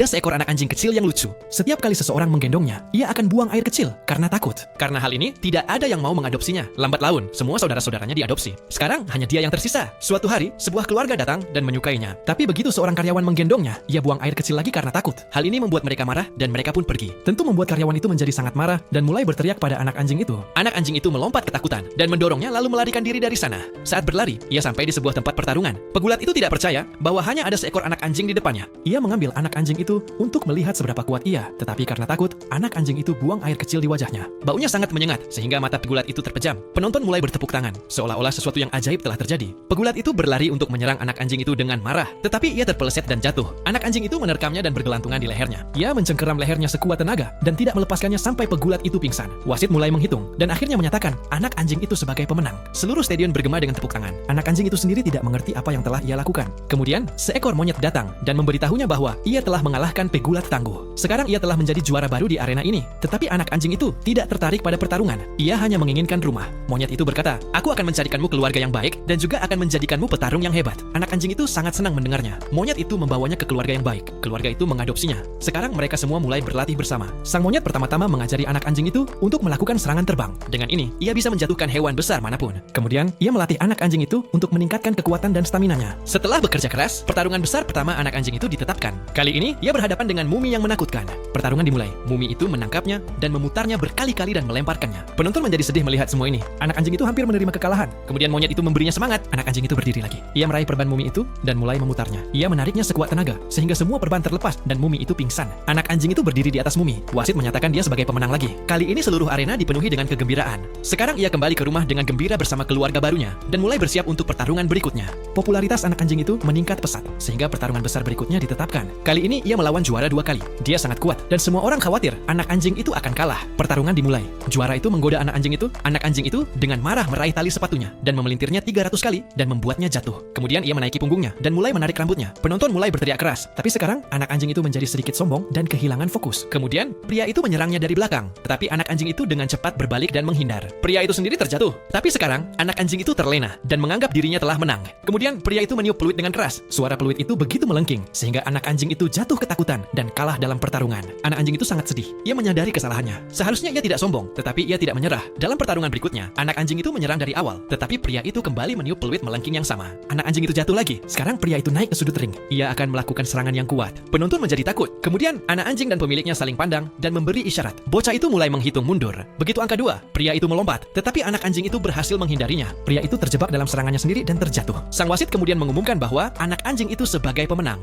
Ada seekor anak anjing kecil yang lucu. Setiap kali seseorang menggendongnya, ia akan buang air kecil karena takut. Karena hal ini, tidak ada yang mau mengadopsinya. Lambat laun, semua saudara-saudaranya diadopsi. Sekarang, hanya dia yang tersisa. Suatu hari, sebuah keluarga datang dan menyukainya. Tapi begitu seorang karyawan menggendongnya, ia buang air kecil lagi karena takut. Hal ini membuat mereka marah dan mereka pun pergi. Tentu membuat karyawan itu menjadi sangat marah dan mulai berteriak pada anak anjing itu. Anak anjing itu melompat ketakutan dan mendorongnya lalu melarikan diri dari sana. Saat berlari, ia sampai di sebuah tempat pertarungan. Pegulat itu tidak percaya bahwa hanya ada seekor anak anjing di depannya. Ia mengambil anak anjing itu untuk melihat seberapa kuat ia, tetapi karena takut, anak anjing itu buang air kecil di wajahnya. Baunya sangat menyengat, sehingga mata pegulat itu terpejam. Penonton mulai bertepuk tangan, seolah-olah sesuatu yang ajaib telah terjadi. Pegulat itu berlari untuk menyerang anak anjing itu dengan marah, tetapi ia terpeleset dan jatuh. Anak anjing itu menerkamnya dan bergelantungan di lehernya. Ia mencengkeram lehernya sekuat tenaga, dan tidak melepaskannya sampai pegulat itu pingsan. Wasit mulai menghitung, dan akhirnya menyatakan anak anjing itu sebagai pemenang. Seluruh stadion bergema dengan tepuk tangan. Anak anjing itu sendiri tidak mengerti apa yang telah ia lakukan. Kemudian, seekor monyet datang dan memberitahunya bahwa ia telah mengalahkan pegulat tangguh. Sekarang ia telah menjadi juara baru di arena ini. Tetapi anak anjing itu tidak tertarik pada pertarungan. Ia hanya menginginkan rumah. Monyet itu berkata, "Aku akan mencarikanmu keluarga yang baik dan juga akan menjadikanmu petarung yang hebat." Anak anjing itu sangat senang mendengarnya. Monyet itu membawanya ke keluarga yang baik. Keluarga itu mengadopsinya. Sekarang mereka semua mulai berlatih bersama. Sang monyet pertama-tama mengajari anak anjing itu untuk melakukan serangan terbang. Dengan ini, ia bisa menjatuhkan hewan besar manapun. Kemudian, ia melatih anak anjing itu untuk meningkatkan kekuatan dan staminanya. Setelah bekerja keras, pertarungan besar pertama anak anjing itu ditetapkan. Kali ini, ia berhadapan dengan mumi yang menakutkan. Pertarungan dimulai. Mumi itu menangkapnya dan memutarnya berkali-kali dan melemparkannya. Penonton menjadi sedih melihat semua ini. Anak anjing itu hampir menerima kekalahan. Kemudian monyet itu memberinya semangat. Anak anjing itu berdiri lagi. Ia meraih perban mumi itu dan mulai memutarnya. Ia menariknya sekuat tenaga sehingga semua perban terlepas dan mumi itu pingsan. Anak anjing itu berdiri di atas mumi. Wasit menyatakan dia sebagai pemenang lagi. Kali ini seluruh arena dipenuhi dengan kegembiraan. Sekarang ia kembali ke rumah dengan gembira bersama keluarga barunya dan mulai bersiap untuk pertarungan berikutnya. Popularitas anak anjing itu meningkat pesat sehingga pertarungan besar berikutnya ditetapkan. Kali ini ia melawan juara 2 kali. Dia sangat kuat dan semua orang khawatir anak anjing itu akan kalah. Pertarungan dimulai. Juara itu menggoda anak anjing itu. Anak anjing itu dengan marah meraih tali sepatunya dan memelintirnya 300 kali dan membuatnya jatuh. Kemudian ia menaiki punggungnya dan mulai menarik rambutnya. Penonton mulai berteriak keras. Tapi sekarang anak anjing itu menjadi sedikit sombong dan kehilangan fokus. Kemudian pria itu menyerangnya dari belakang. Tetapi anak anjing itu dengan cepat berbalik dan menghindar. Pria itu sendiri terjatuh. Tapi sekarang anak anjing itu terlena dan menganggap dirinya telah menang. Kemudian pria itu meniup peluit dengan keras. Suara peluit itu begitu melengking sehingga anak anjing itu jatuh ketakutan dan kalah dalam pertarungan. Anak anjing itu sangat sedih. Ia menyadari kesalahannya. Seharusnya ia tidak sombong, tetapi ia tidak menyerah. Dalam pertarungan berikutnya, anak anjing itu menyerang dari awal, tetapi pria itu kembali meniup peluit melengking yang sama. Anak anjing itu jatuh lagi. Sekarang pria itu naik ke sudut ring. Ia akan melakukan serangan yang kuat. Penonton menjadi takut. Kemudian anak anjing dan pemiliknya saling pandang dan memberi isyarat. Bocah itu mulai menghitung mundur. Begitu angka 2, pria itu melompat, tetapi anak anjing itu berhasil menghindarinya. Pria itu terjebak dalam serangannya sendiri dan terjatuh. Sang wasit kemudian mengumumkan bahwa anak anjing itu sebagai pemenang.